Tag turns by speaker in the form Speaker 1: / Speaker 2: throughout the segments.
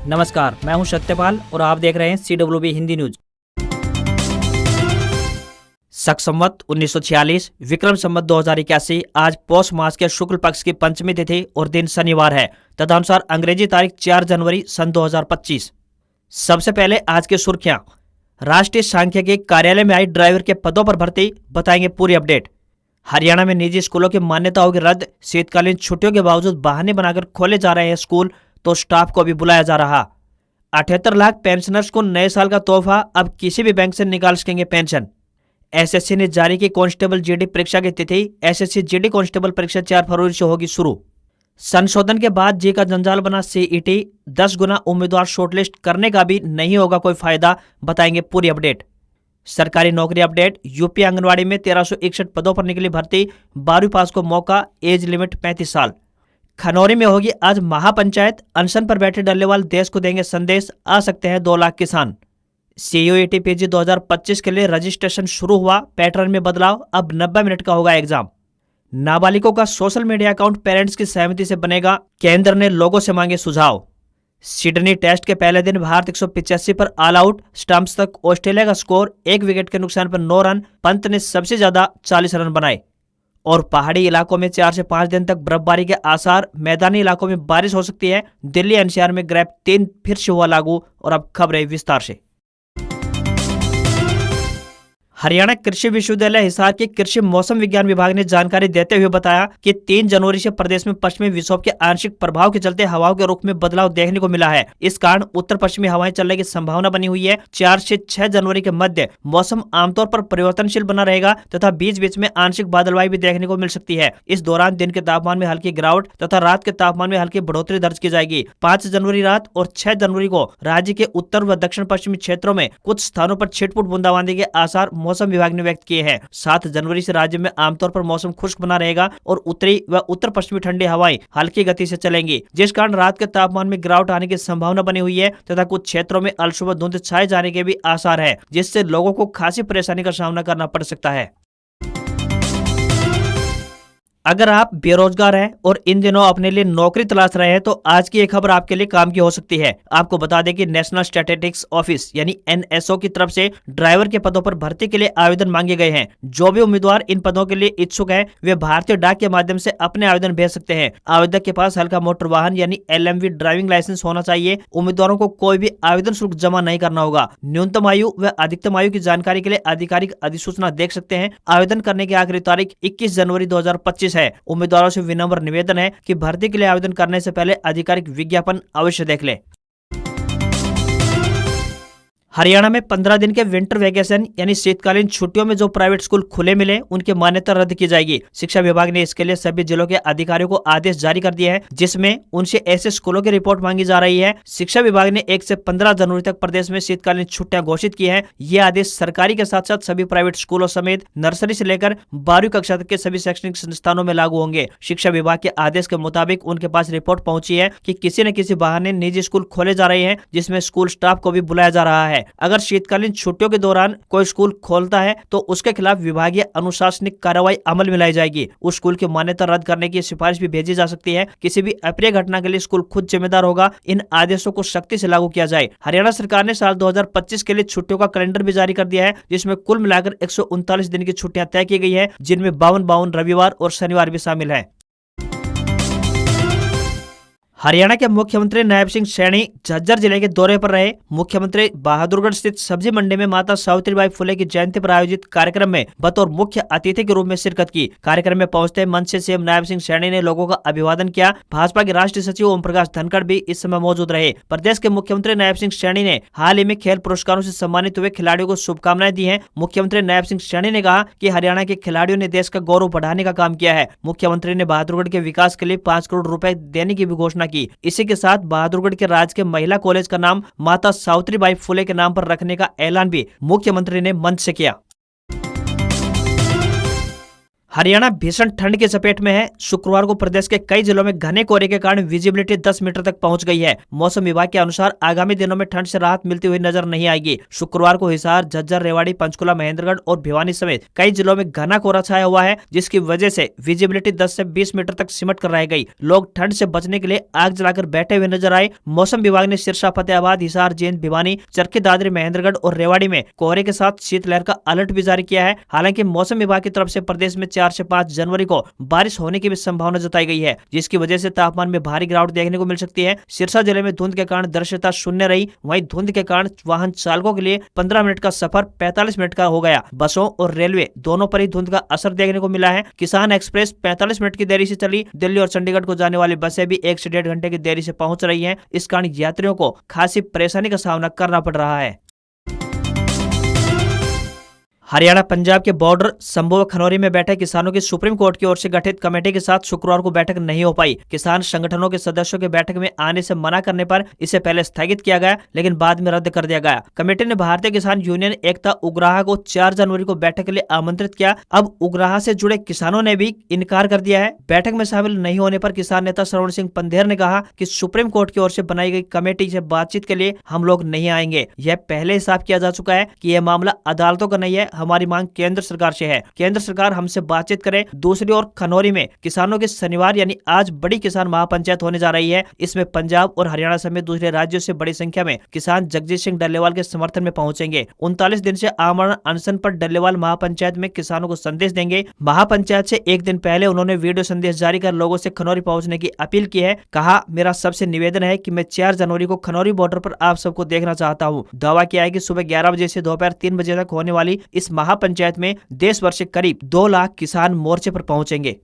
Speaker 1: नमस्कार, मैं हूं सत्यपाल और आप देख रहे हैं CWB हिंदी न्यूज। शक संवत 1946, विक्रम संवत 2081, आज पौष मास के शुक्ल पक्ष की पंचमी तिथि और दिन शनिवार है। तदनुसार अंग्रेजी तारीख 4 जनवरी सन 2025। सबसे पहले आज की सुर्खियां। राष्ट्रीय सांख्यिकी कार्यालय में आई ड्राइवर के पदों पर भर्ती, बताएंगे पूरी अपडेट। हरियाणा में निजी स्कूलों की मान्यता होगी रद्द, शीतकालीन छुट्टियों के बावजूद बहाने बनाकर खोले जा रहे हैं स्कूल, तो स्टाफ को भी बुलाया जा रहा। 78 लाख पेंशनर्स को नए साल का तोहफा, अब किसी भी बैंक से निकाल सकेंगे पेंशन। एसएससी ने जारी की कांस्टेबल जीडी परीक्षा की तिथि, एसएससी जीडी कांस्टेबल परीक्षा 4 फरवरी से होगी शुरू। संशोधन के बाद जी का जंजाल बना सीईटी, 10 गुना उम्मीदवार शॉर्टलिस्ट करने का भी नहीं होगा कोई फायदा, बताएंगे पूरी अपडेट। सरकारी नौकरी अपडेट, यूपी आंगनवाड़ी में 1361 पदों पर निकली भर्ती, 12वीं पास को मौका, एज लिमिट 35 साल। खनौरी में होगी आज महापंचायत, अनशन पर बैठे डल्लेवाल देश को देंगे संदेश, आ सकते हैं 2 लाख किसान। CUET PG 2025 के लिए रजिस्ट्रेशन शुरू हुआ, पैटर्न में बदलाव, अब 90 मिनट का होगा एग्जाम। नाबालिगों का सोशल मीडिया अकाउंट पेरेंट्स की सहमति से बनेगा, केंद्र ने लोगों से मांगे सुझाव। सिडनी टेस्ट के पहले दिन भारत 185 पर ऑल आउट, स्टंप्स तक ऑस्ट्रेलिया का स्कोर, 1 विकेट के नुकसान पर 9 रन, पंत ने सबसे ज्यादा 40 रन बनाए। और पहाड़ी इलाकों में 4 से 5 दिन तक बर्फबारी के आसार, मैदानी इलाकों में बारिश हो सकती है। दिल्ली NCR में ग्रेप 3 फिर से हुआ लागू, और अब खबरें विस्तार से। हरियाणा कृषि विश्वविद्यालय हिसार के कृषि मौसम विज्ञान विभाग ने जानकारी देते हुए बताया कि 3 जनवरी से प्रदेश में पश्चिमी विक्षोभ के आंशिक प्रभाव के चलते हवाओं के रुख में बदलाव देखने को मिला है। इस कारण उत्तर पश्चिमी हवाएं चलने की संभावना बनी हुई है। 4 से 6 जनवरी के मध्य मौसम आमतौर पर परिवर्तनशील बना रहेगा तथा बीच बीच में आंशिक बादलवाई भी देखने को मिल सकती है। इस दौरान दिन के तापमान में हल्की गिरावट तथा रात के तापमान में हल्की बढ़ोतरी दर्ज की जाएगी। 5 जनवरी रात और 6 जनवरी को राज्य के उत्तर व दक्षिण पश्चिमी क्षेत्रों में कुछ स्थानों पर छिटपुट बूंदाबांदी के आसार मौसम विभाग ने व्यक्त किए हैं। 7 जनवरी से राज्य में आमतौर पर मौसम खुश्क बना रहेगा और उत्तरी व उत्तर पश्चिमी ठंडी हवाएं हल्की गति से चलेंगी, जिस कारण रात के तापमान में गिरावट आने की संभावना बनी हुई है तथा कुछ क्षेत्रों में अलसुबह धुंध छाए जाने के भी आसार है, जिससे लोगों को खासी परेशानी का सामना करना पड़ सकता है। अगर आप बेरोजगार हैं और इन दिनों अपने लिए नौकरी तलाश रहे हैं तो आज की एक खबर आपके लिए काम की हो सकती है। आपको बता दें कि नेशनल स्टैटिस्टिक्स ऑफिस यानी NSO की तरफ से ड्राइवर के पदों पर भर्ती के लिए आवेदन मांगे गए हैं। जो भी उम्मीदवार इन पदों के लिए इच्छुक है वे भारतीय डाक के माध्यम से अपने आवेदन भेज सकते हैं। आवेदक के पास हल्का मोटर वाहन यानी LMV ड्राइविंग लाइसेंस होना चाहिए। उम्मीदवारों को कोई भी आवेदन शुल्क जमा नहीं करना होगा। न्यूनतम आयु व अधिकतम आयु की जानकारी के लिए आधिकारिक अधिसूचना देख सकते हैं। आवेदन करने की आखिरी तारीख 21 जनवरी 2025 है। उम्मीदवारों से विनम्र निवेदन है कि भर्ती के लिए आवेदन करने से पहले आधिकारिक विज्ञापन अवश्य देख लें। हरियाणा में 15 दिन के विंटर वेकेशन यानी शीतकालीन छुट्टियों में जो प्राइवेट स्कूल खुले मिले उनकी मान्यता रद्द की जाएगी। शिक्षा विभाग ने इसके लिए सभी जिलों के अधिकारियों को आदेश जारी कर दिए हैं, जिसमें उनसे ऐसे स्कूलों की रिपोर्ट मांगी जा रही है। शिक्षा विभाग ने 1 से 15 जनवरी तक प्रदेश में शीतकालीन छुट्टियां घोषित की है। ये आदेश सरकारी के साथ साथ सभी प्राइवेट स्कूलों समेत नर्सरी से लेकर 12वीं कक्षा तक के सभी शैक्षणिक संस्थानों में लागू होंगे। शिक्षा विभाग के आदेश के मुताबिक उनके पास रिपोर्ट पहुंची है कि किसी न किसी बहाने निजी स्कूल खोले जा रहे हैं, जिसमें स्कूल स्टाफ को भी बुलाया जा रहा है। अगर शीतकालीन छुट्टियों के दौरान कोई स्कूल खोलता है तो उसके खिलाफ विभागीय अनुशासनिक कार्रवाई अमल में लाई जाएगी। उस स्कूल की मान्यता रद्द करने की सिफारिश भी भेजी जा सकती है। किसी भी अप्रिय घटना के लिए स्कूल खुद जिम्मेदार होगा। इन आदेशों को सख्ती से लागू किया जाए। हरियाणा सरकार ने साल 2025 के लिए छुट्टियों का कैलेंडर भी जारी कर दिया है, जिसमें कुल मिलाकर 139 दिन की छुट्टियां तय की गई है, जिनमें 52 रविवार और शनिवार भी शामिल है। हरियाणा के मुख्यमंत्री नायब सिंह सैनी झज्जर जिले के दौरे पर रहे। मुख्यमंत्री बहादुरगढ़ स्थित सब्जी मंडी में माता सावित्रीबाई फुले की जयंती पर आयोजित कार्यक्रम में बतौर मुख्य अतिथि के रूप में शिरकत की। कार्यक्रम में पहुंचते मंच से सीएम नायब सिंह सैनी ने लोगों का अभिवादन किया। भाजपा के राष्ट्रीय सचिव ओम प्रकाश धनखड़ भी इस समय मौजूद रहे। प्रदेश के मुख्यमंत्री नायब सिंह सैनी ने हाल ही में खेल पुरस्कारों से सम्मानित हुए खिलाड़ियों को शुभकामनाएं दी है। मुख्यमंत्री नायब सिंह सैनी ने कहा कि हरियाणा के खिलाड़ियों ने देश का गौरव बढ़ाने का काम किया है। मुख्यमंत्री ने बहादुरगढ़ के विकास के लिए 5 करोड़ रुपए देने की भी घोषणा की। इसी के साथ बहादुरगढ़ के राजकीय महिला कॉलेज का नाम माता सावित्रीबाई फुले के नाम पर रखने का ऐलान भी मुख्यमंत्री ने मंच से किया। हरियाणा भीषण ठंड की चपेट में है। शुक्रवार को प्रदेश के कई जिलों में घने कोहरे के कारण विजिबिलिटी 10 मीटर तक पहुंच गई है। मौसम विभाग के अनुसार आगामी दिनों में ठंड से राहत मिलती हुई नजर नहीं आएगी। शुक्रवार को हिसार, झज्जर, रेवाड़ी, पंचकुला, महेंद्रगढ़ और भिवानी समेत कई जिलों में घना कोहरा छाया हुआ है, जिसकी वजह से विजिबिलिटी 10 से 20 मीटर तक सिमट कर रह गई। लोग ठंड से बचने के लिए आग जलाकर बैठे हुए नजर आए। मौसम विभाग ने सिरसा, फतेहाबाद, हिसार, जींद, भिवानी, चरखी दादरी, महेंद्रगढ़ और रेवाड़ी में कोहरे के साथ शीतलहर का अलर्ट भी जारी किया है। हालांकि मौसम विभाग की तरफ से प्रदेश में 4 से 5 जनवरी को बारिश होने की भी संभावना जताई गई है, जिसकी वजह से तापमान में भारी गिरावट देखने को मिल सकती है। सिरसा जिले में धुंध के कारण दृश्यता शून्य रही। वहीं धुंध के कारण वाहन चालकों के लिए 15 मिनट का सफर 45 मिनट का हो गया। बसों और रेलवे दोनों पर ही धुंध का असर देखने को मिला है। किसान एक्सप्रेस 45 मिनट की देरी से चली। दिल्ली और चंडीगढ़ को जाने वाली बसें भी 1 से 1.5 घंटे की देरी से पहुंच रही है। इस कारण यात्रियों को खासी परेशानी का सामना करना पड़ रहा है। हरियाणा पंजाब के बॉर्डर संभू व खनौरी में बैठे किसानों की सुप्रीम कोर्ट की ओर से गठित कमेटी के साथ शुक्रवार को बैठक नहीं हो पाई। किसान संगठनों के सदस्यों के बैठक में आने से मना करने पर इसे पहले स्थगित किया गया, लेकिन बाद में रद्द कर दिया गया। कमेटी ने भारतीय किसान यूनियन एकता उग्राहा को 4 जनवरी को बैठक के लिए आमंत्रित किया। अब उग्राहा से जुड़े किसानों ने भी इनकार कर दिया है। बैठक में शामिल नहीं होने पर किसान नेता श्रवण सिंह पंधेर ने कहा कि सुप्रीम कोर्ट की ओर से बनाई गई कमेटी से बातचीत के लिए हम लोग नहीं आएंगे। यह पहले ही साफ किया जा चुका है कि यह मामला अदालतों का नहीं है। हमारी मांग केंद्र सरकार से है। केंद्र सरकार हमसे बातचीत करे। दूसरी ओर खनौरी में किसानों के शनिवार यानी आज बड़ी किसान महापंचायत होने जा रही है। इसमें पंजाब और हरियाणा समेत दूसरे राज्यों से बड़ी संख्या में किसान जगजीत सिंह डल्लेवाल के समर्थन में पहुंचेंगे। 39 दिन से आमरण अनशन पर डल्लेवाल महापंचायत में किसानों को संदेश देंगे। महापंचायत से एक दिन पहले उन्होंने वीडियो संदेश जारी कर लोगों से खनौरी पहुंचने की अपील की है। कहा, मेरा सबसे निवेदन है कि मैं 4 जनवरी को खनौरी बॉर्डर पर आप सबको देखना चाहता हूँ। दावा किया है कि सुबह 11 बजे से दोपहर 3 बजे तक होने वाली इस महापंचायत में देश भर से करीब 2 लाख किसान मोर्चे पर पहुंचेंगे।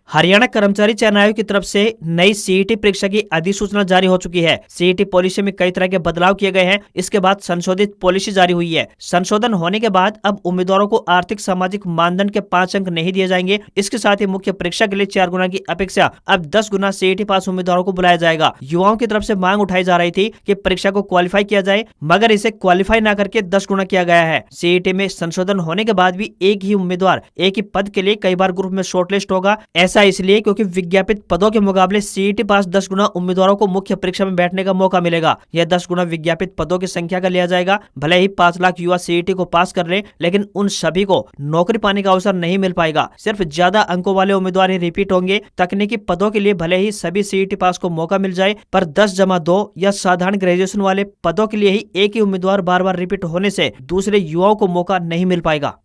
Speaker 1: हरियाणा कर्मचारी चयन आयोग की तरफ से नई सीईटी परीक्षा की अधिसूचना जारी हो चुकी है। सीईटी पॉलिसी में कई तरह के बदलाव किए गए हैं। इसके बाद संशोधित पॉलिसी जारी हुई है। संशोधन होने के बाद अब उम्मीदवारों को आर्थिक सामाजिक मानदंड के 5 अंक नहीं दिए जाएंगे। इसके साथ ही मुख्य परीक्षा के लिए 4 गुना की अपेक्षा अब 10 गुना सीईटी पास उम्मीदवारों को बुलाया जाएगा। युवाओं की तरफ से मांग उठाई जा रही थी कि परीक्षा को क्वालिफाई किया जाए, मगर इसे क्वालिफाई न करके 10 गुना किया गया है। सीईटी में संशोधन होने के बाद भी एक ही उम्मीदवार एक ही पद के लिए कई बार ग्रुप में शॉर्टलिस्ट होगा। ऐसा इसलिए क्योंकि विज्ञापित पदों के मुकाबले सीईटी पास 10 गुना उम्मीदवारों को मुख्य परीक्षा में बैठने का मौका मिलेगा। यह 10 गुना विज्ञापित पदों की संख्या का लिया जाएगा। भले ही 5 लाख युवा सीईटी को पास कर ले, लेकिन उन सभी को नौकरी पाने का अवसर नहीं मिल पाएगा। सिर्फ ज्यादा अंकों वाले उम्मीदवार ही रिपीट होंगे। तकनीकी पदों के लिए भले ही सभी सीईटी पास को मौका मिल जाए, पर 10+2 या साधारण ग्रेजुएशन वाले पदों के लिए ही एक ही उम्मीदवार बार बार रिपीट होने से दूसरे युवाओं को मौका नहीं मिल पाएगा।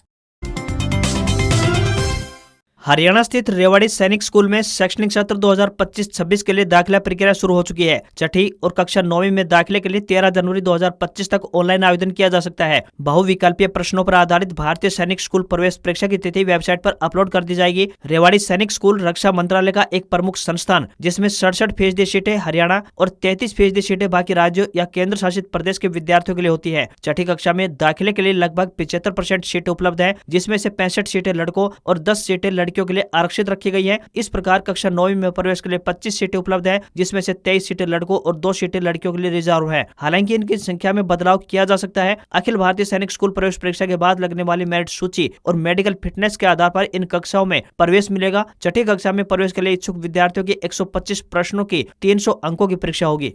Speaker 1: हरियाणा स्थित रेवाड़ी सैनिक स्कूल में शैक्षणिक सत्र 2025-26 के लिए दाखिला प्रक्रिया शुरू हो चुकी है। छठी और कक्षा 9वीं में दाखिले के लिए 13 जनवरी 2025 तक ऑनलाइन आवेदन किया जा सकता है। बहुविकल्पीय प्रश्नों पर आधारित भारतीय सैनिक स्कूल प्रवेश परीक्षा की तिथि वेबसाइट पर अपलोड कर दी जाएगी। रेवाड़ी सैनिक स्कूल रक्षा मंत्रालय का एक प्रमुख संस्थान, जिसमें 67% सीटें हरियाणा और 33% सीटें बाकी राज्यों या केंद्र शासित प्रदेश के विद्यार्थियों के लिए होती है। छठी कक्षा में दाखिले के लिए लगभग 75% सीटें उपलब्ध है, जिसमें से 65 सीटें लड़कों और 10 सीटें लड़कियों के लिए आरक्षित रखी गई है। इस प्रकार कक्षा 9वीं में प्रवेश के लिए 25 सीटें उपलब्ध है, जिसमें से 23 सीटें लड़कों और 2 सीटें लड़कियों के लिए रिजर्व है। हालांकि इनकी संख्या में बदलाव किया जा सकता है। अखिल भारतीय सैनिक स्कूल प्रवेश परीक्षा के बाद लगने वाली मेरिट सूची और मेडिकल फिटनेस के आधार पर इन कक्षाओं में प्रवेश मिलेगा। छठी कक्षा में प्रवेश के लिए इच्छुक विद्यार्थियों की 125 प्रश्नों की 300 अंकों की परीक्षा होगी।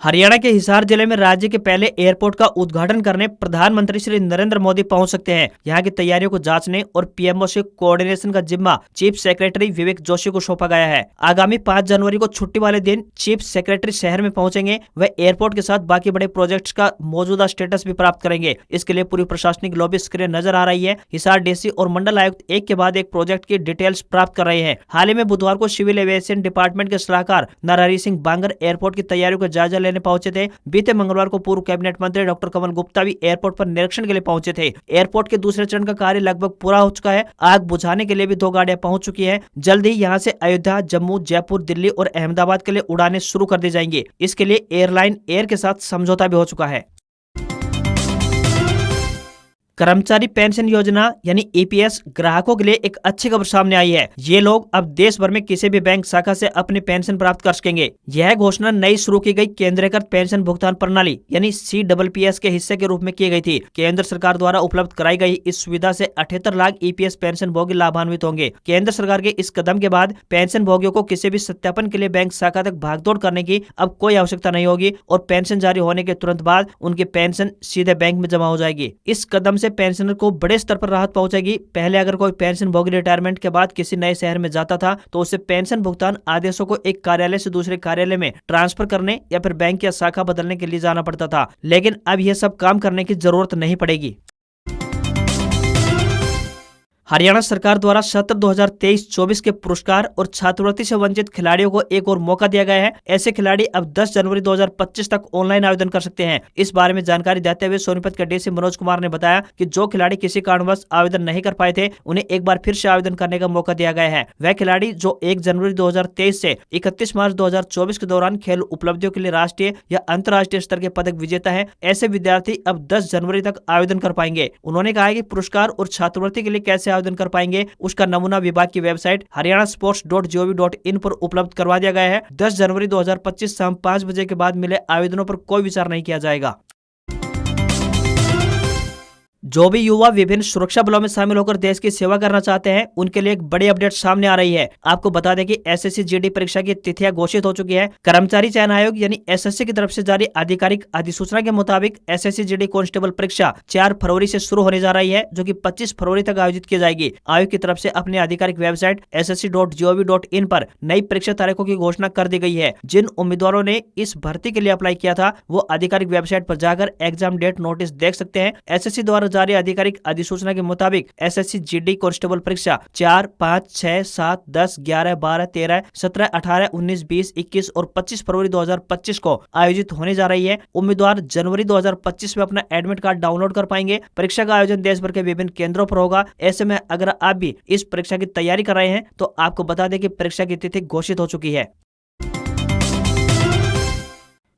Speaker 1: हरियाणा के हिसार जिले में राज्य के पहले एयरपोर्ट का उद्घाटन करने प्रधानमंत्री श्री नरेंद्र मोदी पहुंच सकते हैं। यहां की तैयारियों को जांचने और पीएमओ से कोऑर्डिनेशन का जिम्मा चीफ सेक्रेटरी विवेक जोशी को सौंपा गया है। आगामी 5 जनवरी को छुट्टी वाले दिन चीफ सेक्रेटरी शहर में पहुंचेंगे। वह एयरपोर्ट के साथ बाकी बड़े प्रोजेक्ट्स का मौजूदा स्टेटस भी प्राप्त करेंगे। इसके लिए पूरी प्रशासनिक लॉबी सक्रिय नजर आ रही है। हिसार डीसी और मंडल आयुक्त एक के बाद एक प्रोजेक्ट की डिटेल्स प्राप्त कर रहे हैं। हाल ही में बुधवार को सिविल एविएशन डिपार्टमेंट के सलाहकार नरहरि सिंह बांगर एयरपोर्ट की तैयारियों का जायजा लेने पहुंचे थे। बीते मंगलवार को पूर्व कैबिनेट मंत्री डॉक्टर कमल गुप्ता भी एयरपोर्ट पर निरीक्षण के लिए पहुंचे थे। एयरपोर्ट के दूसरे चरण का कार्य लगभग पूरा हो चुका है। आग बुझाने के लिए भी 2 गाड़ियां पहुंच चुकी हैं। जल्द ही यहां से अयोध्या, जम्मू, जयपुर, दिल्ली और अहमदाबाद के लिए उड़ानें शुरू कर दी जाएंगी। इसके लिए एयरलाइन एयर के साथ समझौता भी हो चुका है। कर्मचारी पेंशन योजना यानी ईपीएस ग्राहकों के लिए एक अच्छी खबर सामने आई है। ये लोग अब देश भर में किसी भी बैंक शाखा से अपनी पेंशन प्राप्त कर सकेंगे। यह घोषणा नई शुरू की गई केंद्रीकृत पेंशन भुगतान प्रणाली यानी CPPS के हिस्से के रूप में की गई थी। केंद्र सरकार द्वारा उपलब्ध कराई गई इस सुविधा से 78 लाख ईपीएस पेंशन भोगी लाभान्वित होंगे। केंद्र सरकार के इस कदम के बाद पेंशन भोगियों को किसी भी सत्यापन के लिए बैंक शाखा तक भागदौड़ करने की अब कोई आवश्यकता नहीं होगी और पेंशन जारी होने के तुरंत बाद उनकी पेंशन सीधे बैंक में जमा हो जाएगी। इस कदम से पेंशनर को बड़े स्तर पर राहत पहुंचेगी। पहले अगर कोई पेंशन भोगी रिटायरमेंट के बाद किसी नए शहर में जाता था तो उसे पेंशन भुगतान आदेशों को एक कार्यालय से दूसरे कार्यालय में ट्रांसफर करने या फिर बैंक या शाखा बदलने के लिए जाना पड़ता था, लेकिन अब यह सब काम करने की जरूरत नहीं पड़ेगी। हरियाणा सरकार द्वारा सत्र 2023-24 के पुरस्कार और छात्रवृत्ति से वंचित खिलाड़ियों को एक और मौका दिया गया है। ऐसे खिलाड़ी अब 10 जनवरी 2025 तक ऑनलाइन आवेदन कर सकते हैं। इस बारे में जानकारी देते हुए सोनीपत के डीसी मनोज कुमार ने बताया कि जो खिलाड़ी किसी कारणवश आवेदन नहीं कर पाए थे उन्हें एक बार फिर से आवेदन करने का मौका दिया गया है। वह खिलाड़ी जो 1 जनवरी 2023 से 31 मार्च 2024 के दौरान खेल उपलब्धियों के लिए राष्ट्रीय या अंतर्राष्ट्रीय स्तर के पदक विजेता है, ऐसे विद्यार्थी अब 10 जनवरी तक आवेदन कर पाएंगे। उन्होंने कहा कि पुरस्कार और छात्रवृत्ति के लिए कैसे आवेदन कर पाएंगे उसका नमूना विभाग की वेबसाइट haryanasports.gov.in पर उपलब्ध करवा दिया गया है। 10 जनवरी 2025 शाम 5 बजे के बाद मिले आवेदनों पर कोई विचार नहीं किया जाएगा। जो भी युवा विभिन्न सुरक्षा बलों में शामिल होकर देश की सेवा करना चाहते हैं उनके लिए एक बड़ी अपडेट सामने आ रही है। आपको बता दें कि एसएससी जीडी परीक्षा की तिथियां घोषित हो चुकी है। कर्मचारी चयन आयोग यानी एसएससी की तरफ से जारी आधिकारिक अधिसूचना के मुताबिक एसएससी जीडी कांस्टेबल परीक्षा 4 फरवरी से शुरू होने जा रही है, जो कि 25 फरवरी तक आयोजित की जाएगी। आयोग की तरफ से अपनी आधिकारिक वेबसाइट ssc.gov.in पर नई परीक्षा तारीखों की घोषणा कर दी गई है। जिन उम्मीदवारों ने इस भर्ती के लिए अप्लाई किया था वो आधिकारिक वेबसाइट पर जाकर एग्जाम डेट नोटिस देख सकते हैं। एसएससी द्वारा जारी आधिकारिक अधिसूचना के मुताबिक एसएससी जीडी कांस्टेबल परीक्षा 4, 5, 6, 7, 10, 11, 12, 13, 17, 18, 19, 20, 21 और 25 फरवरी 2025 को आयोजित होने जा रही है। उम्मीदवार जनवरी 2025 में अपना एडमिट कार्ड डाउनलोड कर पाएंगे। परीक्षा का आयोजन देश भर के विभिन्न केंद्रों पर होगा। ऐसे में अगर आप भी इस परीक्षा की तैयारी कर रहे हैं तो आपको बता दें कि परीक्षा की तिथि घोषित हो चुकी है।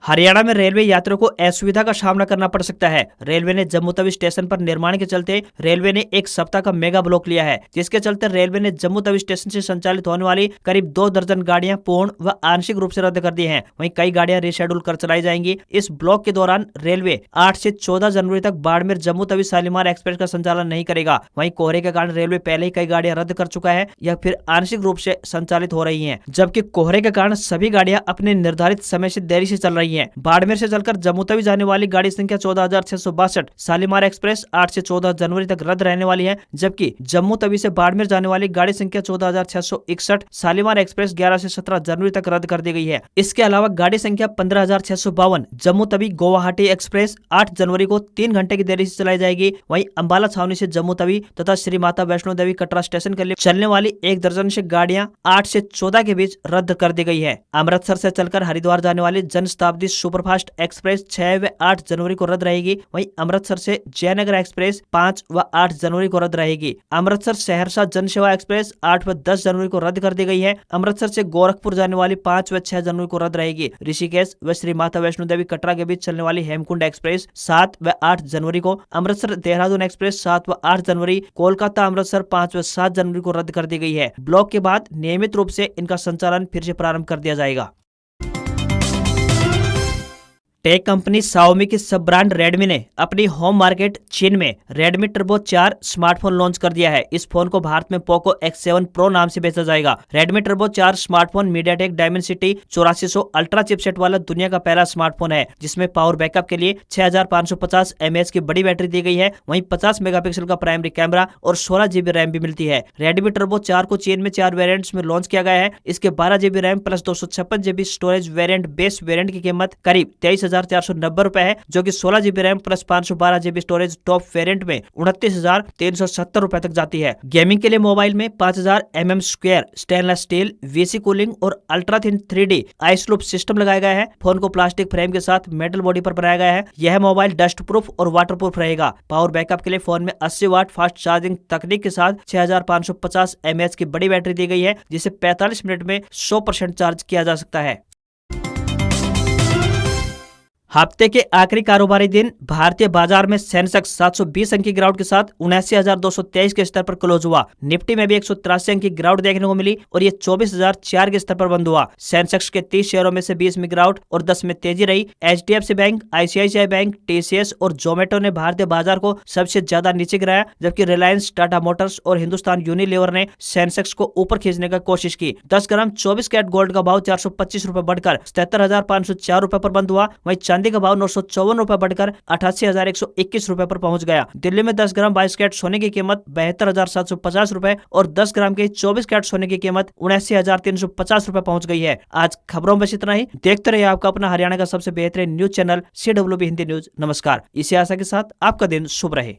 Speaker 1: हरियाणा में रेलवे यात्रियों को असुविधा का सामना करना पड़ सकता है। रेलवे ने जम्मू तवी स्टेशन पर निर्माण के चलते रेलवे ने एक सप्ताह का मेगा ब्लॉक लिया है, जिसके चलते रेलवे ने जम्मू तवी स्टेशन से संचालित होने वाली करीब 2 दर्जन गाड़ियां पूर्ण व आंशिक रूप से रद्द कर दी हैं। वहीं कई गाड़ियां रिशेड्यूल कर चलाई जाएंगी। इस ब्लॉक के दौरान रेलवे 8 से 14 जनवरी तक बाड़मेर जम्मू तवी शालीमार एक्सप्रेस का संचालन नहीं करेगा। वहीं कोहरे के कारण रेलवे पहले ही कई गाड़ियां रद्द कर चुका है या फिर आंशिक रूप से संचालित हो रही है, जबकि कोहरे के कारण सभी गाड़ियां अपने निर्धारित समय से देरी से चल रही है। बाड़मेर से चलकर जम्मू तवी जाने वाली गाड़ी संख्या 14,662 शालीमार एक्सप्रेस 8 से 14 जनवरी तक रद्द रहने वाली है, जबकि जम्मू तवी से बाड़मेर जाने वाली गाड़ी संख्या 14,661 शालीमार एक्सप्रेस 11 से 17 जनवरी तक रद्द कर दी गई है। इसके अलावा गाड़ी संख्या 15,652 जम्मू तवी गुवाहाटी एक्सप्रेस 8 जनवरी को 3 घंटे की देरी से चलाई जाएगी। वहीं अंबाला छावनी से जम्मू तवी तथा श्री माता वैष्णो देवी कटरा स्टेशन के लिए चलने वाली 1 दर्जन से गाड़ियां 8 से 14 के बीच रद्द कर दी गई है। अमृतसर से चलकर हरिद्वार जाने वाली जन शताब्दी सुपरफास्ट एक्सप्रेस 6 व 8 जनवरी को रद्द रहेगी। वहीं अमृतसर से जयनगर एक्सप्रेस 5 व 8 जनवरी को रद्द रहेगी। अमृतसर सहरसा जनसेवा एक्सप्रेस 8 व 10 जनवरी को रद्द कर दी गई है। अमृतसर से गोरखपुर जाने वाली 5 व 6 जनवरी को रद्द रहेगी। ऋषिकेश व श्री माता वैष्णो देवी कटरा के बीच चलने वाली हेमकुंड एक्सप्रेस 7 व 8 जनवरी को, अमृतसर देहरादून एक्सप्रेस 7 व 8 जनवरी, कोलकाता अमृतसर 5 व 7 जनवरी को रद्द कर दी गई है। ब्लॉक के बाद नियमित रूप से इनका संचालन फिर से प्रारंभ कर दिया जाएगा। टेक कंपनी Xiaomi की सब ब्रांड रेडमी ने अपनी होम मार्केट चीन में रेडमी टर्बो 4 स्मार्टफोन लॉन्च कर दिया है। इस फोन को भारत में पोको X7 प्रो नाम से बेचा जाएगा। Redmi turbo 4 smartphone MediaTek Dimensity 8400 ultra chipset वाला दुनिया का पहला स्मार्टफोन है, जिसमें पावर बैकअप के लिए 6550 mAh की बड़ी बैटरी दी गई है। वहीं 50 मेगापिक्सल का प्राइमरी कैमरा और 16 GB रैम भी मिलती है। रेडमी टर्बो 4 को चीन में 4 वेरिएंट्स में लॉन्च किया गया है। इसके 12 GB RAM plus 256 GB storage variant base variant की कीमत करीब 23,490 रुपए है, जो कि 16 GB RAM plus 512 GB storage top variant में 29,370 रुपए तक जाती है। गेमिंग के लिए मोबाइल में 5000 mm square stainless steel VC cooling और ultra thin 3D ice loop system लगाया गया है। फोन को प्लास्टिक फ्रेम के साथ मेटल बॉडी पर बनाया गया है। यह मोबाइल डस्ट प्रूफ और वाटर प्रूफ रहेगा। पावर बैकअप के लिए फोन में 80 वाट फास्ट चार्जिंग तकनीक के साथ 6550 mAh की बड़ी बैटरी दी गई है, जिसे 45 मिनट में 100% चार्ज किया जा सकता है। हफ्ते के आखिरी कारोबारी दिन भारतीय बाजार में सेंसेक्स 720 अंक की गिरावट के साथ 79,223 के स्तर पर क्लोज हुआ। निफ्टी में भी 183 अंक की गिरावट देखने को मिली और ये 24,004 के स्तर पर बंद हुआ। सेंसेक्स के 30 शेयरों में से 20 में गिरावट और 10 में तेजी रही। HDFC bank, ICICI bank, TCS और जोमेटो ने भारतीय बाजार को सबसे ज्यादा नीचे गिराया, जबकि रिलायंस, टाटा मोटर्स और हिंदुस्तान यूनिलीवर ने सेंसेक्स को ऊपर खींचने की कोशिश की। 10 ग्राम 24 कैरेट गोल्ड का भाव 425 रुपए बढ़कर 77,504 रुपए पर बंद हुआ। वहीं चांदी का भाव 954 रुपए बढ़कर 88,121 रुपए पर पहुंच गया। दिल्ली में 10 ग्राम 22 कैरेट सोने की कीमत 72,750 रुपए और 10 ग्राम के 24 कैरेट सोने की कीमत 79,350 रुपए पहुंच गई है। आज खबरों में इतना ही। देखते रहिए आपका अपना हरियाणा का सबसे बेहतरीन news channel CWB Hindi news. नमस्कार। इसी आशा के साथ आपका दिन शुभ रहे।